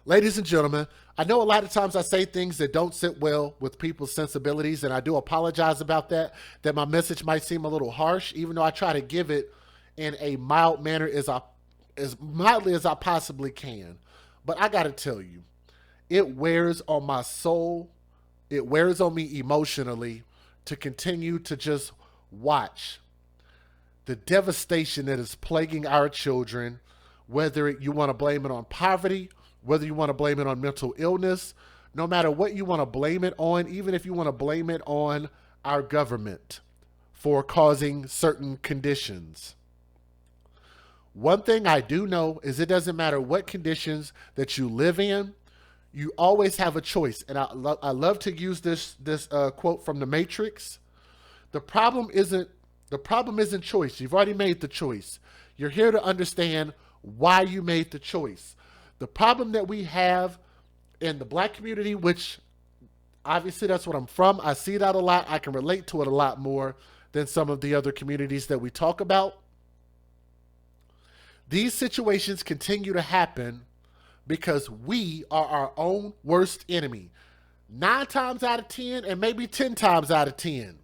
Ladies and gentlemen, I know a lot of times I say things that don't sit well with people's sensibilities, and I do apologize about that my message might seem a little harsh, even though I try to give it in a mild manner as mildly as I possibly can. But I gotta tell you, it wears on my soul, it wears on me emotionally to continue to just watch the devastation that is plaguing our children, whether you want to blame it on poverty, whether you want to blame it on mental illness, no matter what you want to blame it on, even if you want to blame it on our government for causing certain conditions. One thing I do know is it doesn't matter what conditions that you live in, you always have a choice. And I love to use this quote from The Matrix. The problem isn't the problem isn't choice. You've already made the choice. You're here to understand why you made the choice. The problem that we have in the black community, which obviously that's what I'm from, I see that a lot. I can relate to it a lot more than some of the other communities that we talk about. These situations continue to happen because we are our own worst enemy. 9 times out of 10, and maybe 10 times out of 10.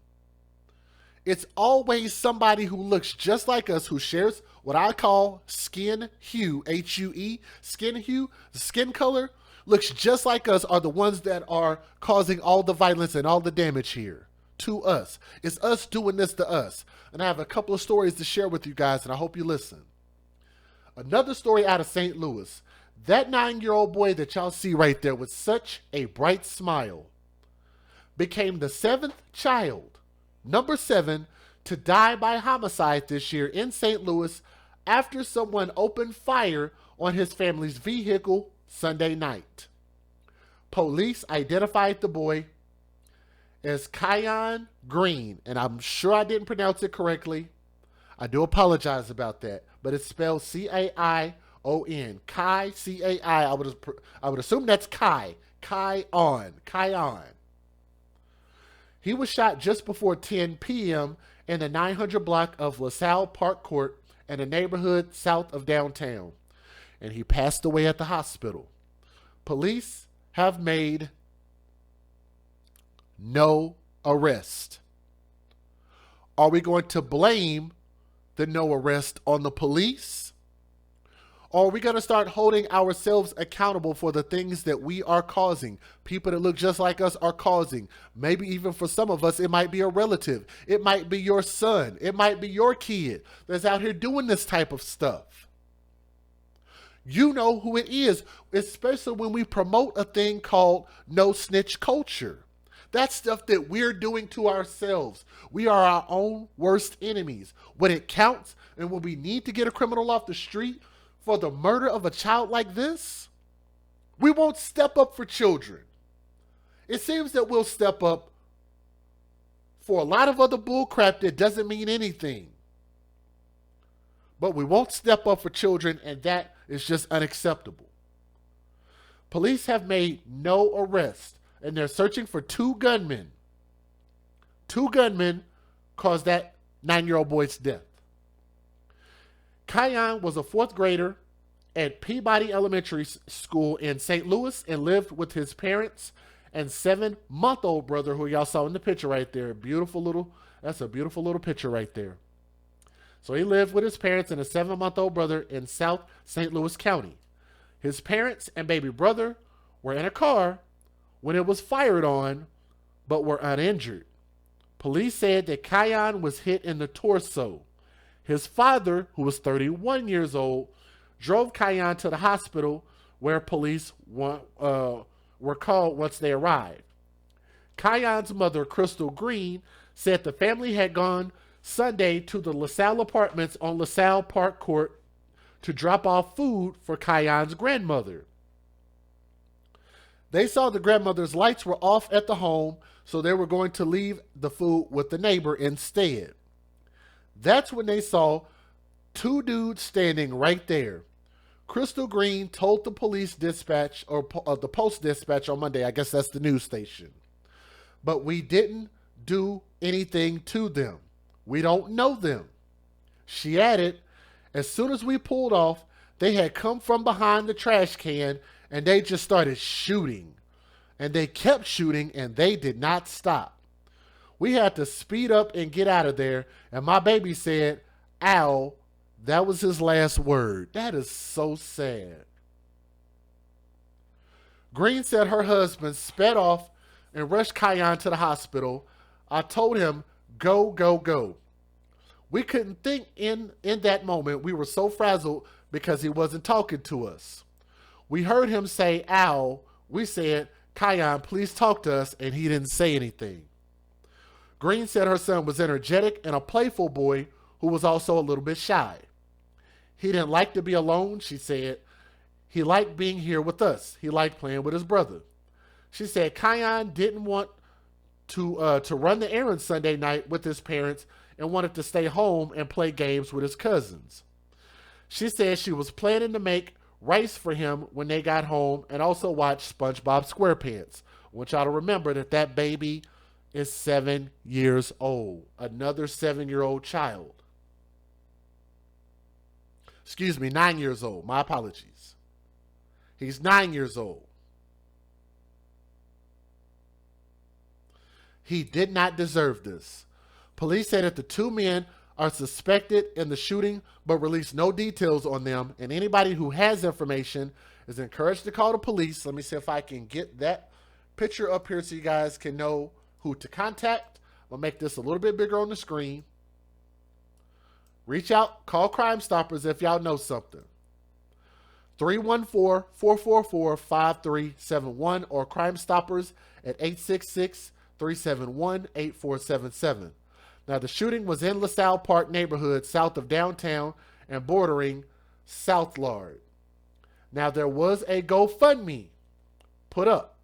It's always somebody who looks just like us, who shares what I call skin hue, H-U-E, skin hue, the skin color, looks just like us, are the ones that are causing all the violence and all the damage here to us. It's us doing this to us. And I have a couple of stories to share with you guys, and I hope you listen. Another story out of St. Louis. That 9-year-old boy that y'all see right there with such a bright smile became the 7th child, number 7, to die by homicide this year in St. Louis after someone opened fire on his family's vehicle Sunday night. Police identified the boy as Caion Greene, and I'm sure I didn't pronounce it correctly. I do apologize about that, but it's spelled C-A-I-O-N. Kai, C-A-I. I would assume that's Kai. Caion. He was shot just before 10 p.m. in the 900 block of LaSalle Park Court in a neighborhood south of downtown, and he passed away at the hospital. Police have made no arrest. Are we going to blame the no arrest on the police? Or are we going to start holding ourselves accountable for the things that we are causing? People that look just like us are causing. Maybe even for some of us, it might be a relative. It might be your son. It might be your kid that's out here doing this type of stuff. You know who it is, especially when we promote a thing called no snitch culture. That's stuff that we're doing to ourselves. We are our own worst enemies. When it counts and when we need to get a criminal off the street for the murder of a child like this, we won't step up for children. It seems that we'll step up for a lot of other bullcrap that doesn't mean anything. But we won't step up for children, and that is just unacceptable. Police have made no arrest, and they're searching for 2 gunmen. 2 gunmen caused that 9-year-old boy's death. Caion was a 4th grader at Peabody Elementary School in St. Louis and lived with his parents and 7-month-old brother, who y'all saw in the picture right there. That's a beautiful little picture right there. So he lived with his parents and a 7-month-old brother in South St. Louis County. His parents and baby brother were in a car when it was fired on, but were uninjured. Police said that Caion was hit in the torso. His father, who was 31 years old, drove Caion to the hospital where police were called once they arrived. Caion's mother, Crystal Greene, said the family had gone Sunday to the LaSalle apartments on LaSalle Park Court to drop off food for Caion's grandmother. They saw the grandmother's lights were off at the home, so they were going to leave the food with the neighbor instead. That's when they saw 2 dudes standing right there. Crystal Greene told the police dispatch, or the Post Dispatch on Monday, I guess that's the news station. But we didn't do anything to them. We don't know them. She added, as soon as we pulled off, they had come from behind the trash can and they just started shooting. And they kept shooting, and they did not stop. We had to speed up and get out of there, and my baby said, "Ow," that was his last word. That is so sad. Greene said her husband sped off and rushed Caion to the hospital. I told him, "Go, go, go." We couldn't think in that moment. We were so frazzled because he wasn't talking to us. We heard him say, "Ow." We said, "Caion, please talk to us," and he didn't say anything. Greene said her son was energetic and a playful boy who was also a little bit shy. He didn't like to be alone, she said. He liked being here with us. He liked playing with his brother. She said Caion didn't want to run the errands Sunday night with his parents and wanted to stay home and play games with his cousins. She said she was planning to make rice for him when they got home and also watch SpongeBob SquarePants. I want y'all to remember that baby is 7 years old. Another 7-year-old child. Excuse me, 9 years old. My apologies. He's 9 years old. He did not deserve this. Police said that the two men are suspected in the shooting, but released no details on them. And anybody who has information is encouraged to call the police. Let me see if I can get that picture up here so you guys can know who to contact. I'll make this a little bit bigger on the screen. Reach out, call Crime Stoppers if y'all know something. 314-444-5371 or Crime Stoppers at 866-371-8477. Now, the shooting was in LaSalle Park neighborhood south of downtown and bordering South Lard. Now, there was a GoFundMe put up.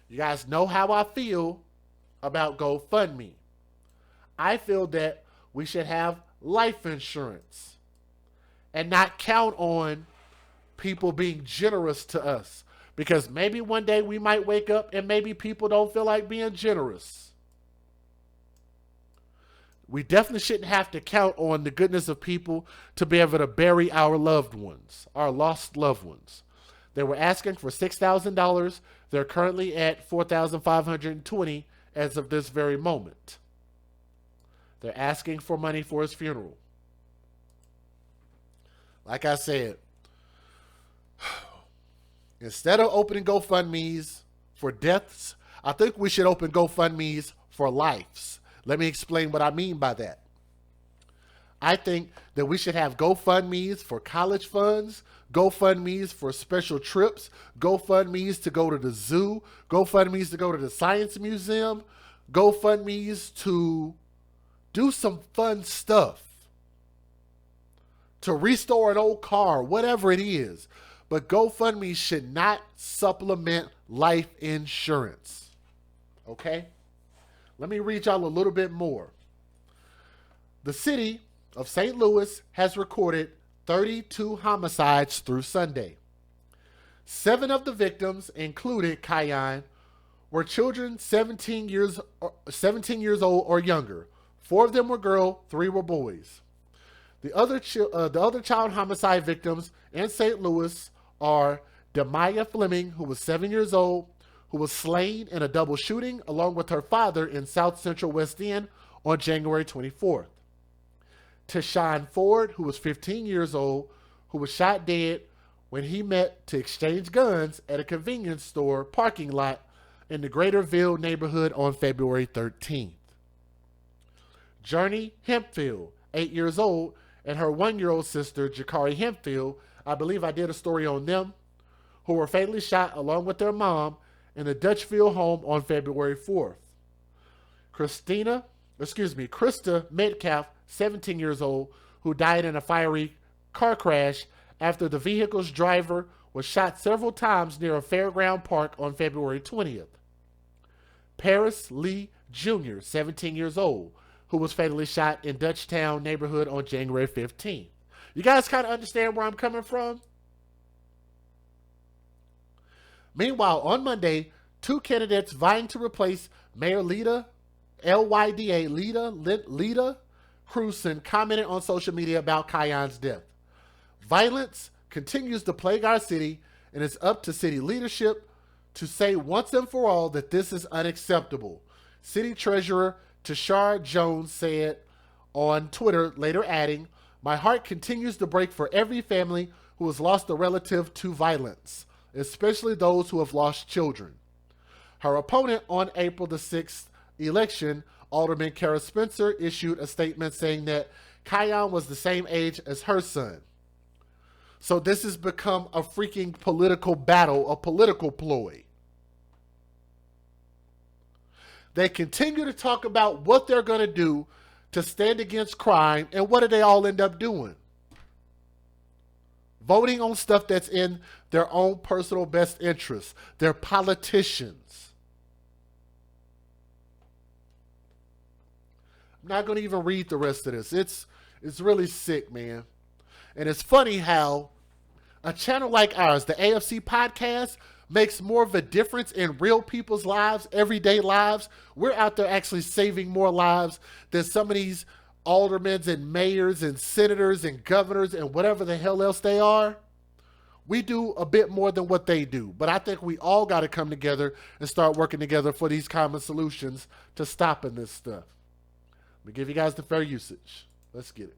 You guys know how I feel about GoFundMe. I feel that we should have life insurance and not count on people being generous to us, because maybe one day we might wake up and maybe people don't feel like being generous. We definitely shouldn't have to count on the goodness of people to be able to bury our loved ones, our lost loved ones. They were asking for $6,000. They're currently at $4,520 as of this very moment. They're asking for money for his funeral. Like I said, instead of opening GoFundMes for deaths, I think we should open GoFundMes for lives. Let me explain what I mean by that. I think that we should have GoFundMes for college funds, GoFundMes for special trips, GoFundMes to go to the zoo, GoFundMes to go to the science museum, GoFundMes to do some fun stuff, to restore an old car, whatever it is. But GoFundMe should not supplement life insurance. Okay? Let me read y'all a little bit more. The city of St. Louis has recorded 32 homicides through Sunday. 7 of the victims, included Caion, were children 17 years old or younger. 4 of them were girls, 3 were boys. The other child homicide victims in St. Louis are Demaya Fleming, who was 7 years old, who was slain in a double shooting along with her father in South Central West End on January 24th. Tashawn Ford, who was 15 years old, who was shot dead when he met to exchange guns at a convenience store parking lot in the Greaterville neighborhood on February 13th. Journey Hempfield, 8 years old, and her 1-year-old sister, Jakari Hempfield, I believe I did a story on them, who were fatally shot along with their mom in the Dutchfield home on February 4th. Krista Metcalf, 17 years old, who died in a fiery car crash after the vehicle's driver was shot several times near a fairground park on February 20th. Paris Lee Jr., 17 years old, who was fatally shot in Dutchtown neighborhood on January 15th. You guys kind of understand where I'm coming from? Meanwhile, on Monday, 2 candidates vying to replace Mayor Lida Crewson commented on social media about Caion's death. Violence continues to plague our city, and it's up to city leadership to say once and for all that this is unacceptable. City Treasurer Tashar Jones said on Twitter, later adding, "My heart continues to break for every family who has lost a relative to violence, especially those who have lost children." Her opponent on April the 6th election, Alderman Kara Spencer, issued a statement saying that Caion was the same age as her son. So this has become a freaking political battle, a political ploy. They continue to talk about what they're going to do to stand against crime, and what do they all end up doing? Voting on stuff that's in their own personal best interests. They're politicians. I'm not going to even read the rest of this. It's really sick, man. And it's funny how a channel like ours, the AFC Podcast, makes more of a difference in real people's lives, everyday lives. We're out there actually saving more lives than some of these aldermen and mayors and senators and governors and whatever the hell else they are. We do a bit more than what they do. But I think we all got to come together and start working together for these common solutions to stopping this stuff. Let me give you guys the fair usage. Let's get it.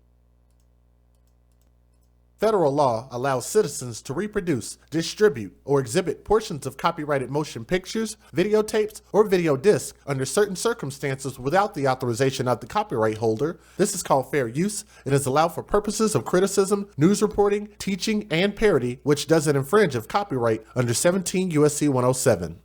Federal law allows citizens to reproduce, distribute, or exhibit portions of copyrighted motion pictures, videotapes, or video discs under certain circumstances without the authorization of the copyright holder. This is called fair use and is allowed for purposes of criticism, news reporting, teaching, and parody, which doesn't infringe of copyright under 17 U.S.C. 107.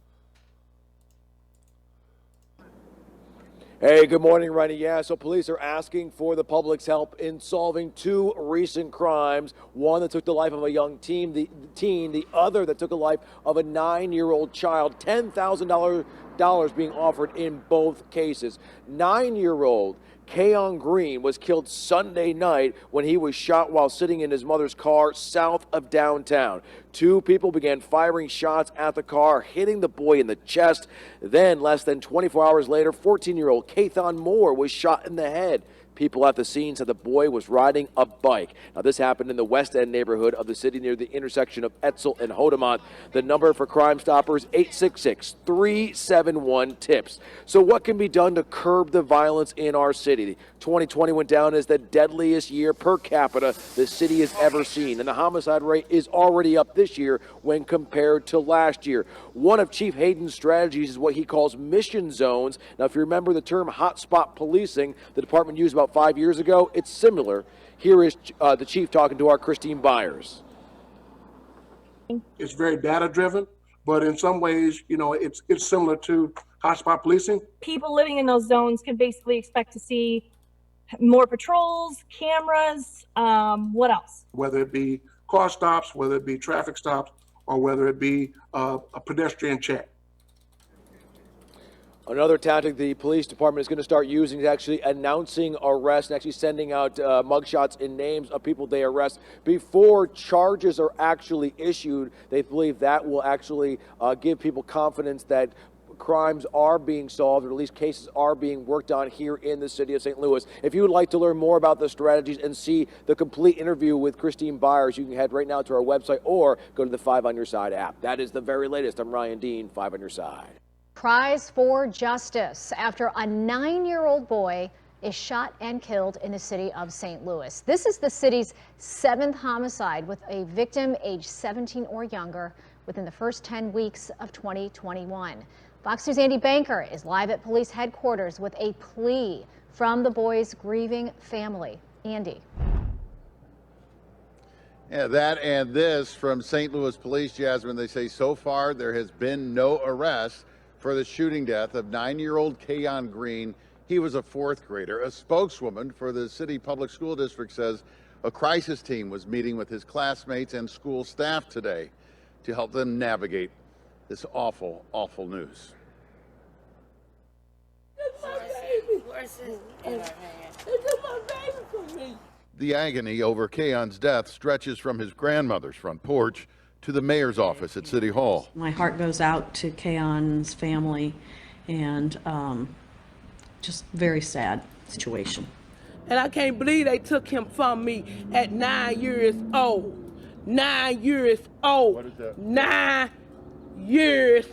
Hey, good morning, Ronnie. Yeah, so police are asking for the public's help in solving two recent crimes. One that took the life of a young teen, the other that took the life of a 9-year-old child. $10,000 being offered in both cases. 9-year-old Caion Greene was killed Sunday night when he was shot while sitting in his mother's car south of downtown. Two people began firing shots at the car, hitting the boy in the chest. Then, less than 24 hours later, 14-year-old Caion Moore was shot in the head. People at the scene said the boy was riding a bike. Now, this happened in the West End neighborhood of the city near the intersection of Etzel and Hodemont. The number for Crime Stoppers, 866-371-TIPS. So what can be done to curb the violence in our city? 2020 went down as the deadliest year per capita the city has ever seen, and the homicide rate is already up this year when compared to last year. One of Chief Hayden's strategies is what he calls mission zones. Now, if you remember the term hotspot policing, the department used about 5 years ago, it's similar. Here is the chief talking to our Christine Byers. It's very data driven, but in some ways, you know, it's similar to hotspot policing. People living in those zones can basically expect to see more patrols, cameras, what else? Whether it be car stops, whether it be traffic stops, or whether it be a pedestrian check. Another tactic the police department is going to start using is actually announcing arrests and actually sending out mugshots and names of people they arrest before charges are actually issued. They believe that will actually give people confidence that crimes are being solved, or at least cases are being worked on here in the city of St. Louis. If you would like to learn more about the strategies and see the complete interview with Christine Byers, you can head right now to our website or go to the 5 on Your Side app. That is the very latest. I'm Ryan Dean, 5 on Your Side. Cries for justice after a 9-year-old boy is shot and killed in the city of St. Louis. This is the city's 7th homicide with a victim aged 17 or younger within the first 10 weeks of 2021. Fox News' Andy Banker is live at police headquarters with a plea from the boy's grieving family. Andy. Yeah, that and this from St. Louis Police, Jasmine. They say so far there has been no arrest for the shooting death of 9-year-old Caion Greene. He was a 4th grader. A spokeswoman for the city public school district says a crisis team was meeting with his classmates and school staff today to help them navigate this awful, awful news. The agony over Caion's death stretches from his grandmother's front porch to the mayor's office at City Hall. My heart goes out to Caion's family, and just very sad situation. And I can't believe they took him from me at 9 years old. 9 years old. What is that? 9 years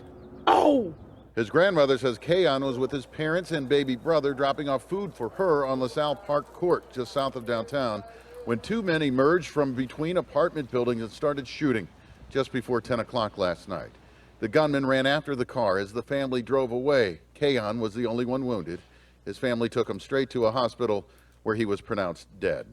old. His grandmother says Caion was with his parents and baby brother dropping off food for her on LaSalle Park Court, just south of downtown, when two men emerged from between apartment buildings and started shooting just before 10 o'clock last night. The gunman ran after the car as the family drove away. Caion was the only one wounded. His family took him straight to a hospital where he was pronounced dead.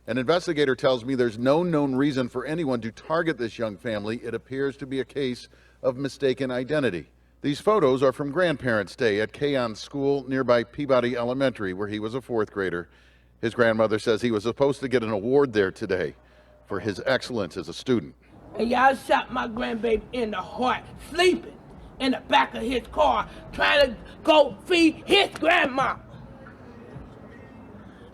An investigator tells me there's no known reason for anyone to target this young family. It appears to be a case of mistaken identity. These photos are from Grandparents' Day at Caion's school nearby Peabody Elementary, where he was a fourth grader. His grandmother says he was supposed to get an award there today for his excellence as a student. And y'all shot my grandbaby in the heart, sleeping in the back of his car, trying to go feed his grandma.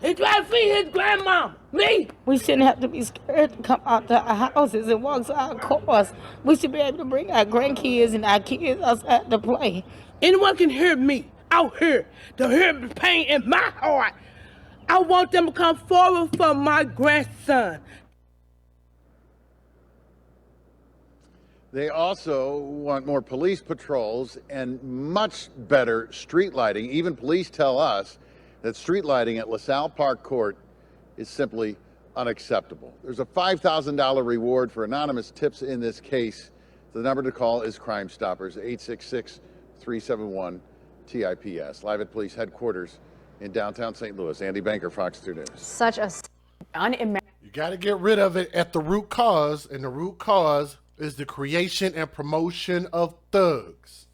He tried to feed his grandma, me. We shouldn't have to be scared to come out to our houses and walk to our cars. We should be able to bring our grandkids and our kids outside to play. Anyone can hear me out here, to hear the pain in my heart. I want them to come forward for my grandson. They also want more police patrols and much better street lighting. Even police tell us that street lighting at LaSalle Park Court is simply unacceptable. There's a $5,000 reward for anonymous tips in this case. The number to call is Crime Stoppers, 866-371-TIPS. Live at police headquarters in downtown St. Louis. Andy Banker, Fox 2 News. Such a You got to get rid of it at the root cause, and the root cause is the creation and promotion of thugs.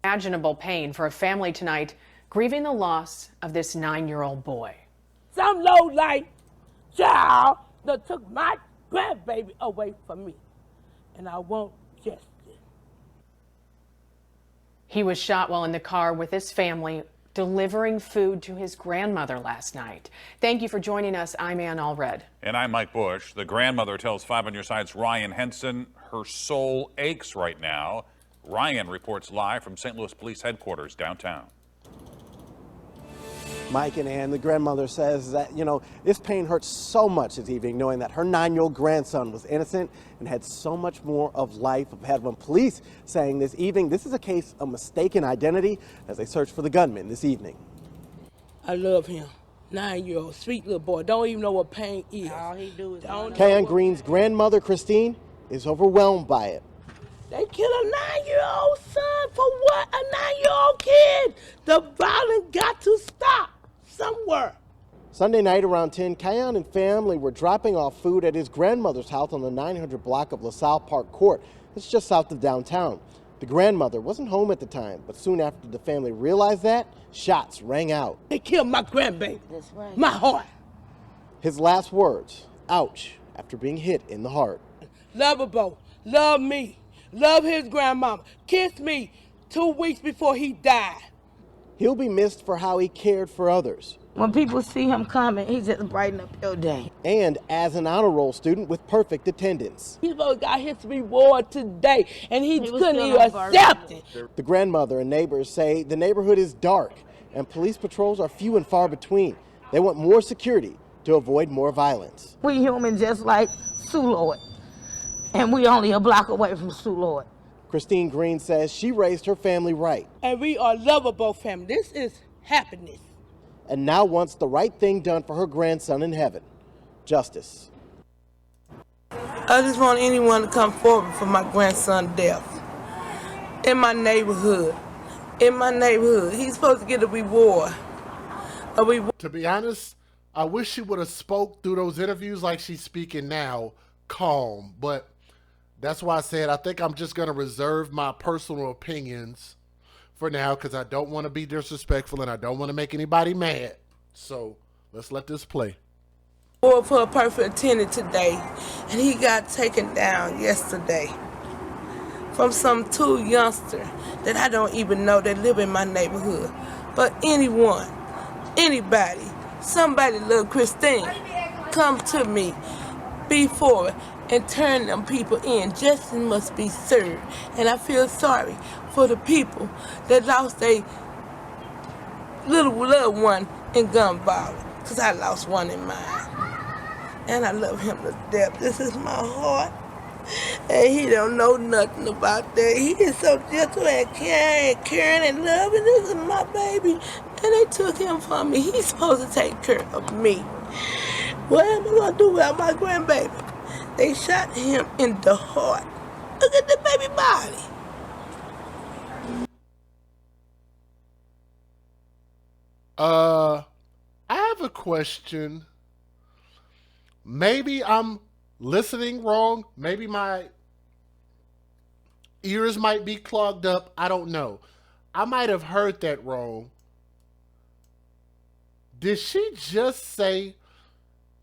Unimaginable pain for a family tonight grieving the loss of this 9-year-old boy. Some low-life child that took my grandbaby away from me, and I want justice. He was shot while in the car with his family delivering food to his grandmother last night. Thank you for joining us. I'm Ann Allred. And I'm Mike Bush. The grandmother tells 5 on Your Side's Ryan Henson her soul aches right now. Ryan reports live from St. Louis Police Headquarters downtown. Mike and Ann, the grandmother says that, this pain hurts so much this evening, knowing that her 9-year-old grandson was innocent and had so much more of life ahead of him. Police saying this evening this is a case of mistaken identity as they search for the gunman this evening. I love him. 9-year-old, sweet little boy. Don't even know what pain is. All he do is Caion Greene's grandmother, Christine, is overwhelmed by it. They killed a 9-year-old son for what? A 9-year-old kid. The violence got to stop somewhere. Sunday night around 10, Caion and family were dropping off food at his grandmother's house on the 900 block of LaSalle Park Court. It's just south of downtown. The grandmother wasn't home at the time, but soon after the family realized that, shots rang out. They killed my grandbaby. That's right. My heart. His last words, ouch, after being hit in the heart. Lovable, love me, love his grandmama, kiss me 2 weeks before he died. He'll be missed for how he cared for others. When people see him coming, he just brighten up your day. And as an honor roll student with perfect attendance. He's supposed to got his reward today, and he couldn't even accept it. The grandmother and neighbors say the neighborhood is dark, and police patrols are few and far between. They want more security to avoid more violence. We human just like Sue Lord, and we only a block away from Sue Lord. Christine Greene says she raised her family right. And we are lovable family. This is happiness. And now wants the right thing done for her grandson in heaven. Justice. I just want anyone to come forward for my grandson's death. In my neighborhood. He's supposed to get a reward. To be honest, I wish she would have spoke through those interviews like she's speaking now, calm. But that's why I said I think I'm just going to reserve my personal opinions for now, because I don't want to be disrespectful and I don't want to make anybody mad. So let's let this play. For a person attended today, and he got taken down yesterday from some 2 youngsters that I don't even know that live in my neighborhood. But anyone, anybody, somebody, little Christine, come to me before and turn them people in. Justice must be served. And I feel sorry for the people that lost their little loved one in gun violence, because I lost one in mine. and I love him to death. This is my heart. And he don't know nothing about that. He is so gentle and caring and loving. This is my baby. And they took him from me. He's supposed to take care of me. What am I going to do without my grandbaby? They shot him in the heart. Look at the baby body. I have a question. Maybe I'm listening wrong. Maybe my ears might be clogged up. I don't know. I might have heard that wrong. Did she just say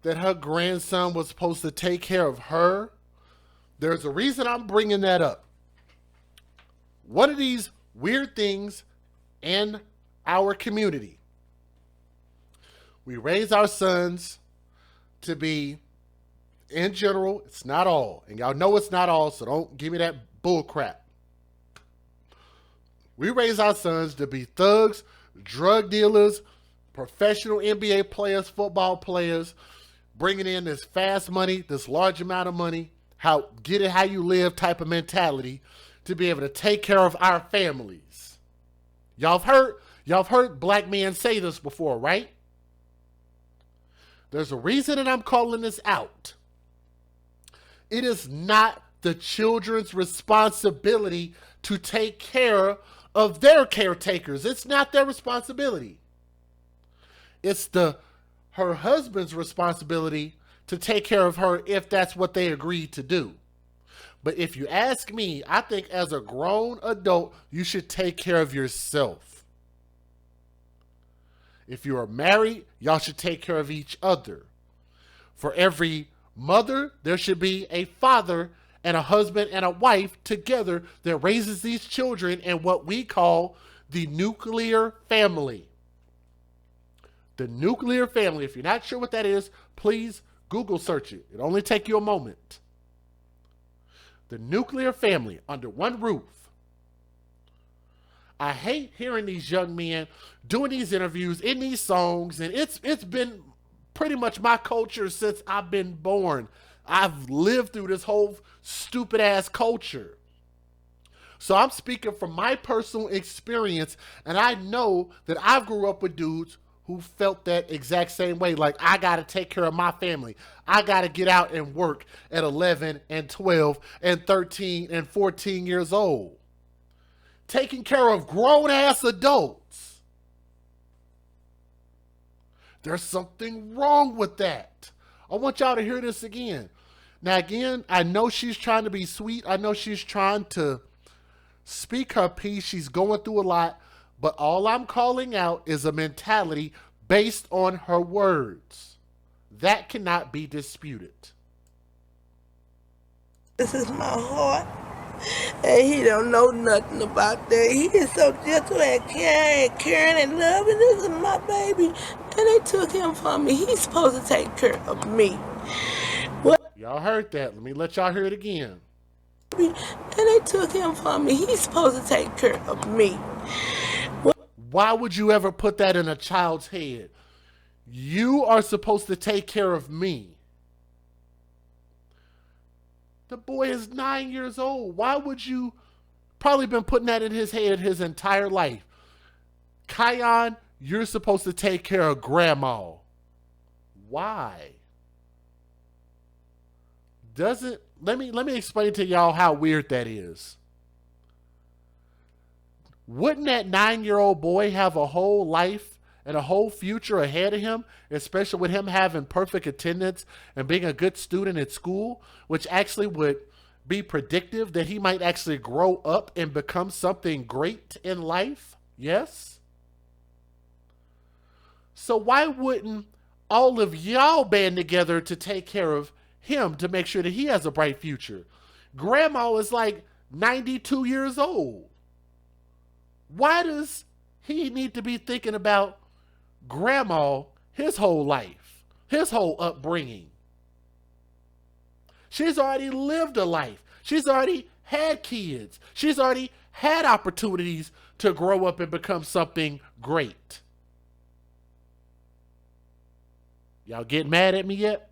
that her grandson was supposed to take care of her? There's a reason I'm bringing that up. One of these weird things in our community. We raise our sons to be, in general, it's not all. And y'all know it's not all, so don't give me that bull crap. We raise our sons to be thugs, drug dealers, professional NBA players, football players, bringing in this fast money, this large amount of money, how get it how you live type of mentality to be able to take care of our families. Y'all have heard black men say this before, right? There's a reason that I'm calling this out. It is not the children's responsibility to take care of their caretakers. It's not their responsibility. It's her husband's responsibility to take care of her if that's what they agreed to do. But if you ask me, I think as a grown adult, you should take care of yourself. If you are married, y'all should take care of each other. For every mother, there should be a father and a husband and a wife together that raises these children in what we call the nuclear family. The nuclear family. If you're not sure what that is, please Google search it. It'll only take you a moment. The nuclear family under one roof. I hate hearing these young men doing these interviews in these songs, and it's been pretty much my culture since I've been born. I've lived through this whole stupid ass culture. So I'm speaking from my personal experience, and I know that I grew up with dudes who felt that exact same way. Like, I got to take care of my family. I got to get out and work at 11 and 12 and 13 and 14 years old. Taking care of grown-ass adults. There's something wrong with that. I want y'all to hear this again. Now, again, I know she's trying to be sweet. I know she's trying to speak her piece. She's going through a lot. But all I'm calling out is a mentality based on her words. That cannot be disputed. This is my heart. And he don't know nothing about that. He is so gentle and caring and loving. This is my baby. And they took him from me. He's supposed to take care of me. Y'all heard that. Let me let y'all hear it again. And they took him from me. He's supposed to take care of me. Why would you ever put that in a child's head? You are supposed to take care of me. The boy is 9 years old. Why would you probably been putting that in his head his entire life? Caion, you're supposed to take care of grandma. Why? Let me explain to y'all how weird that is. Wouldn't that 9-year-old boy have a whole life and a whole future ahead of him, especially with him having perfect attendance and being a good student at school, which actually would be predictive that he might actually grow up and become something great in life? Yes? So why wouldn't all of y'all band together to take care of him to make sure that he has a bright future? Grandma is like 92 years old. Why does he need to be thinking about grandma his whole life, his whole upbringing? She's already lived a life. She's already had kids. She's already had opportunities to grow up and become something great. Y'all get mad at me yet?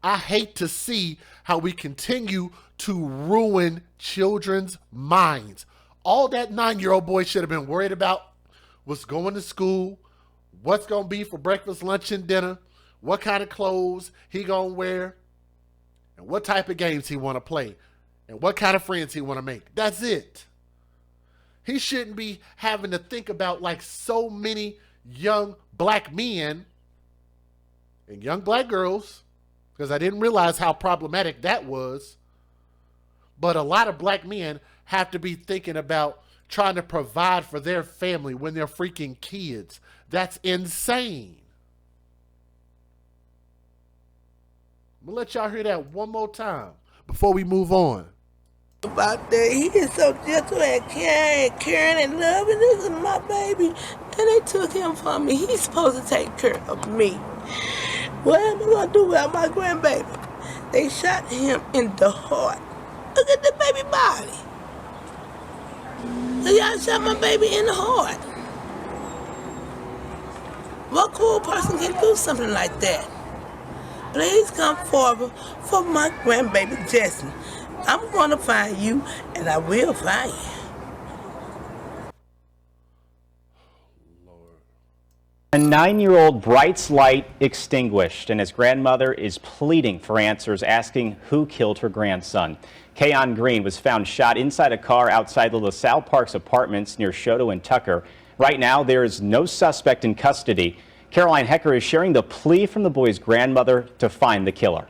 I hate to see how we continue to ruin children's minds. All that 9-year-old boy should have been worried about was going to school, what's going to be for breakfast, lunch, and dinner, what kind of clothes he going to wear, and what type of games he want to play, and what kind of friends he want to make. That's it. He shouldn't be having to think about like so many young black men and young black girls, because I didn't realize how problematic that was. But a lot of black men have to be thinking about trying to provide for their family when they're freaking kids. That's insane. I'm going to let y'all hear that one more time before we move on. About that, he is so gentle and caring and loving. This is my baby, and they took him from me. He's supposed to take care of me. What am I gonna do without my grandbaby? They shot him in the heart. Look at the baby body. Y'all shot my baby in the heart. What cool person can do something like that? Please come forward for my grandbaby Jesse. I'm gonna find you, and I will find you. A 9-year-old Bright's light extinguished, and his grandmother is pleading for answers, asking who killed her grandson. Caion Greene was found shot inside a car outside the LaSalle Parks apartments near Choteau and Tucker. Right now, there is no suspect in custody. Caroline Hecker is sharing the plea from the boy's grandmother to find the killer.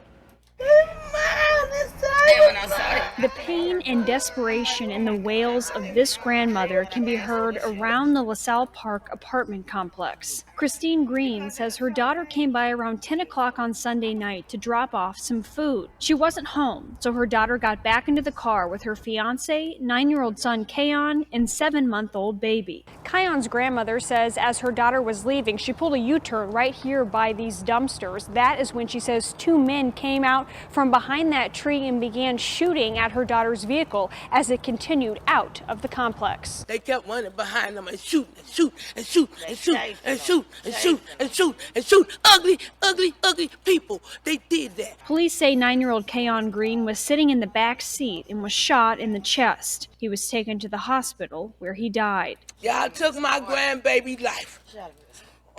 The pain and desperation in the wails of this grandmother can be heard around the LaSalle Park apartment complex. Christine Green says her daughter came by around 10 o'clock on Sunday night to drop off some food. She wasn't home, so her daughter got back into the car with her fiance, 9-year-old son Caion, and 7-month-old baby. Caion's grandmother says as her daughter was leaving, she pulled a U-turn right here by these dumpsters. That is when she says 2 men came out from behind that tree and began shooting at her daughter's vehicle as it continued out of the complex. They kept running behind them and shoot and shoot and shoot and shoot and shoot and shoot and shoot and shoot. Ugly, ugly, ugly people. They did that. Police say 9-year-old Caion Greene was sitting in the back seat and was shot in the chest. He was taken to the hospital where he died. Y'all took my grandbaby's life.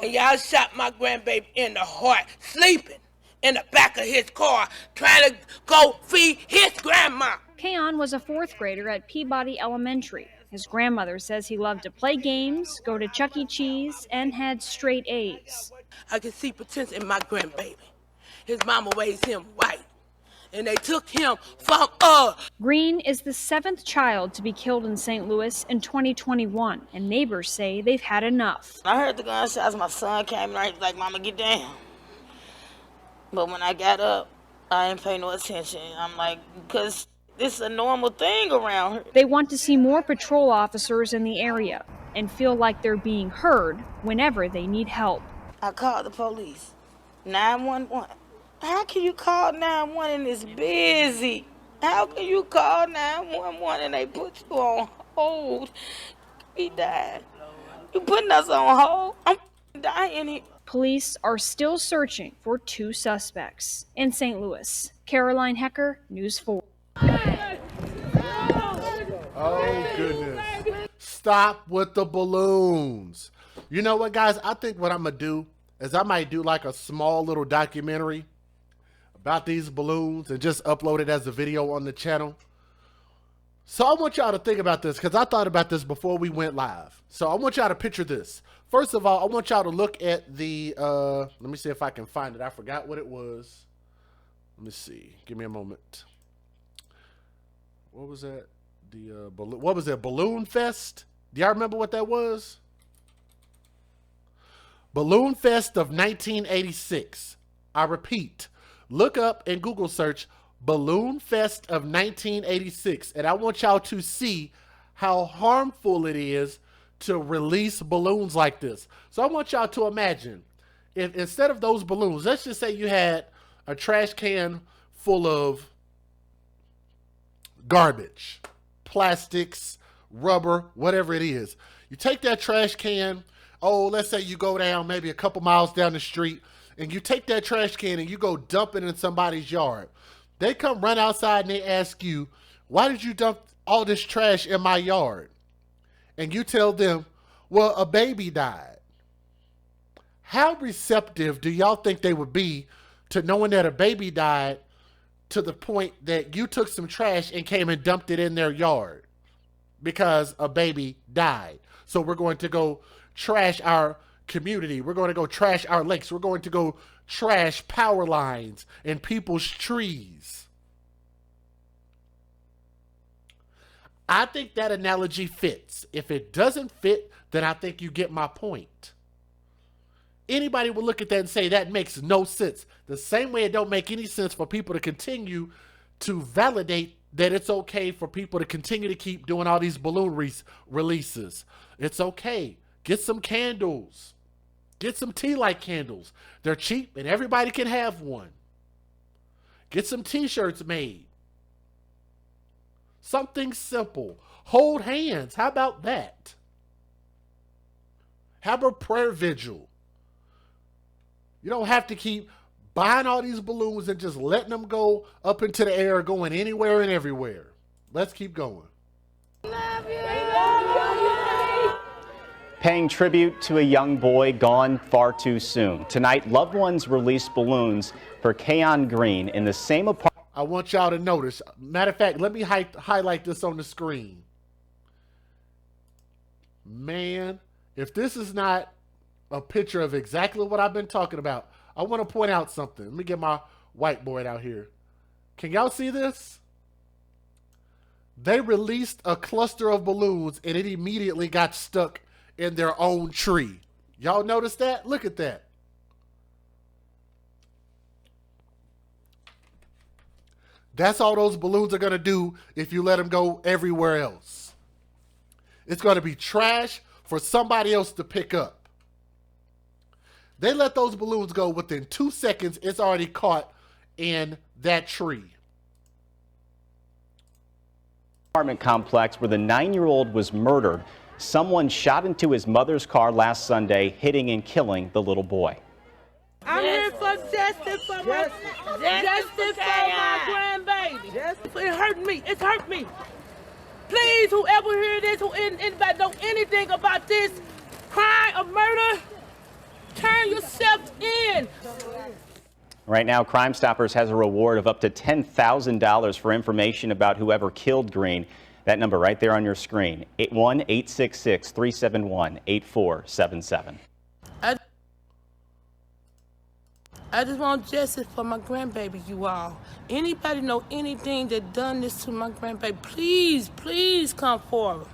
And y'all shot my grandbaby in the heart, sleeping in the back of his car, trying to go feed his grandma. Caion was a 4th grader at Peabody Elementary. His grandmother says he loved to play games, go to Chuck E. Cheese, and had straight A's. I can see potential in my grandbaby. His mama raised him right, and they took him from us. Greene is the 7th child to be killed in St. Louis in 2021, and neighbors say they've had enough. I heard the gunshots. My son came in, he was like, "Mama, get down." But when I got up, I didn't pay no attention. I'm like, because this is a normal thing around here. They want to see more patrol officers in the area and feel like they're being heard whenever they need help. I called the police, 911. How can you call 911 and it's busy? How can you call 911 and they put you on hold? He died. You putting us on hold? I'm dying here. Police are still searching for 2 suspects. In St. Louis, Caroline Hecker, News 4. Oh, goodness. Stop with the balloons. You know what, guys? I think what I'm going to do is I might do like a small little documentary about these balloons and just upload it as a video on the channel. So I want y'all to think about this because I thought about this before we went live. So I want y'all to picture this. First of all, I want y'all to look at the, let me see if I can find it. I forgot what it was. Let me see. Give me a moment. What was that? The what was that? Balloon Fest? Do y'all remember what that was? Balloon Fest of 1986. I repeat, look up and Google search Balloon Fest of 1986, and I want y'all to see how harmful it is to release balloons like this. So I want y'all to imagine if instead of those balloons, let's just say you had a trash can full of garbage, plastics, rubber, whatever it is. You take that trash can, let's say you go down maybe a couple miles down the street and you take that trash can and you go dump it in somebody's yard. They come run outside and they ask you, why did you dump all this trash in my yard? And you tell them, well, a baby died. How receptive do y'all think they would be to knowing that a baby died to the point that you took some trash and came and dumped it in their yard because a baby died? So we're going to go trash our community. We're going to go trash our lakes. We're going to go trash power lines and people's trees. I think that analogy fits. If it doesn't fit, then I think you get my point. Anybody would look at that and say that makes no sense. The same way it don't make any sense for people to continue to validate that it's okay for people to continue to keep doing all these balloon releases. It's okay. Get some candles. Get some tea light candles. They're cheap and everybody can have one. Get some t-shirts made. Something simple. Hold hands. How about that? Have a prayer vigil. You don't have to keep buying all these balloons and just letting them go up into the air, going anywhere and everywhere. Let's keep going. Paying tribute to a young boy gone far too soon. Tonight, loved ones released balloons for Caion Greene in the same apartment. I want y'all to notice. Matter of fact, let me highlight this on the screen. Man, if this is not a picture of exactly what I've been talking about, I want to point out something. Let me get my whiteboard out here. Can y'all see this? They released a cluster of balloons and it immediately got stuck in their own tree. Y'all notice that? Look at that. That's all those balloons are going to do if you let them go everywhere else. It's going to be trash for somebody else to pick up. They let those balloons go within 2 seconds. It's already caught in that tree. Apartment complex where the 9-year-old was murdered. Someone shot into his mother's car last Sunday, hitting and killing the little boy. I'm here for justice for my grandbaby. It hurt me. It's hurt me. Please, whoever hear this, who anybody know anything about this crime of murder, turn yourself in. Right now, Crime Stoppers has a reward of up to $10,000 for information about whoever killed Greene. That number right there on your screen, 1-866-371-8477. I just want justice for my grandbaby, you all. Anybody know anything that done this to my grandbaby, please, please come forward.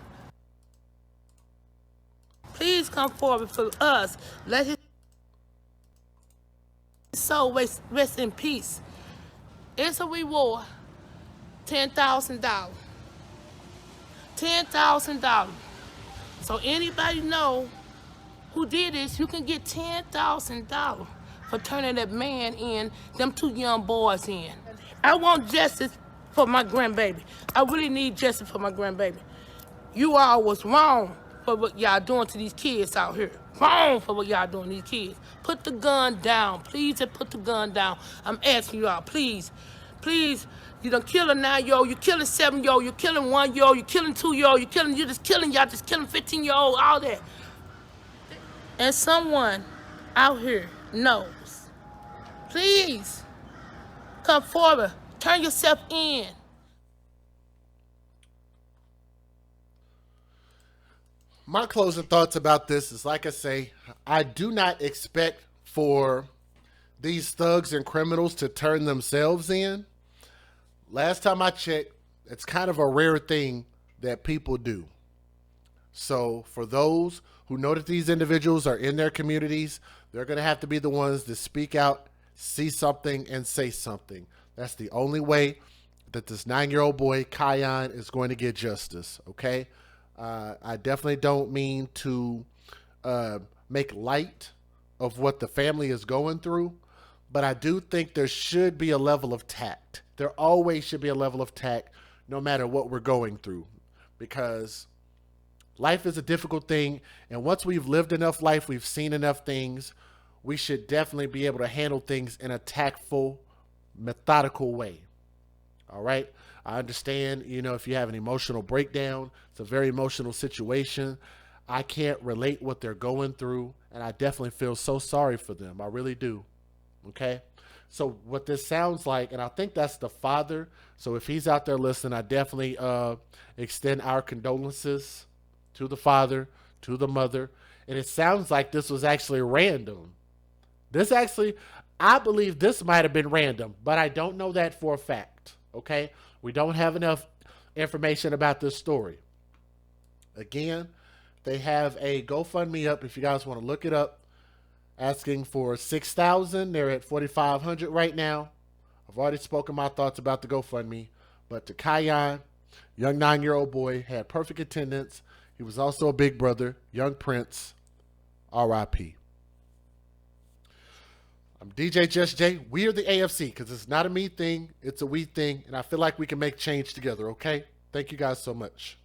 Please come forward for us. Let his soul rest in peace. It's a reward, $10,000. $10,000. So anybody know who did this, you can get $10,000 for turning that man in, them 2 young boys in. I want justice for my grandbaby. I really need justice for my grandbaby. You all was wrong for what y'all doing to these kids out here. Wrong for what y'all doing to these kids. Put the gun down. Please just put the gun down. I'm asking y'all, please. Please, you done kill a 9-year-old, you killing 7-year-old, you killing 1-year-old, you killing 2-year-old, you just killing 15-year-old, all that. And someone out here knows. Please, come forward. Turn yourself in. My closing thoughts about this is, like I say, I do not expect for these thugs and criminals to turn themselves in. Last time I checked, it's kind of a rare thing that people do. So for those who know that these individuals are in their communities, they're going to have to be the ones to speak out, see something, and say something. That's the only way that this 9-year-old boy, Caion, is going to get justice, okay? I definitely don't mean to make light of what the family is going through, but I do think there should be a level of tact. There always should be a level of tact no matter what we're going through, because life is a difficult thing, and once we've lived enough life, we've seen enough things, we should definitely be able to handle things in a tactful, methodical way. All right. I understand, if you have an emotional breakdown, it's a very emotional situation. I can't relate what they're going through, and I definitely feel so sorry for them. I really do. Okay. So what this sounds like, and I think that's the father. So if he's out there listening, I definitely extend our condolences to the father, to the mother. And it sounds like this was actually random. I believe this might have been random, but I don't know that for a fact. Okay. We don't have enough information about this story. Again, they have a GoFundMe up if you guys want to look it up, asking for $6,000. They're at $4,500 right now. I've already spoken my thoughts about the GoFundMe, but to Caion, young 9-year-old boy, had perfect attendance. He was also a big brother, young Prince, R.I.P. I'm DJ Just J. We are the AFC, because it's not a me thing, it's a we thing, and I feel like we can make change together, okay? Thank you guys so much.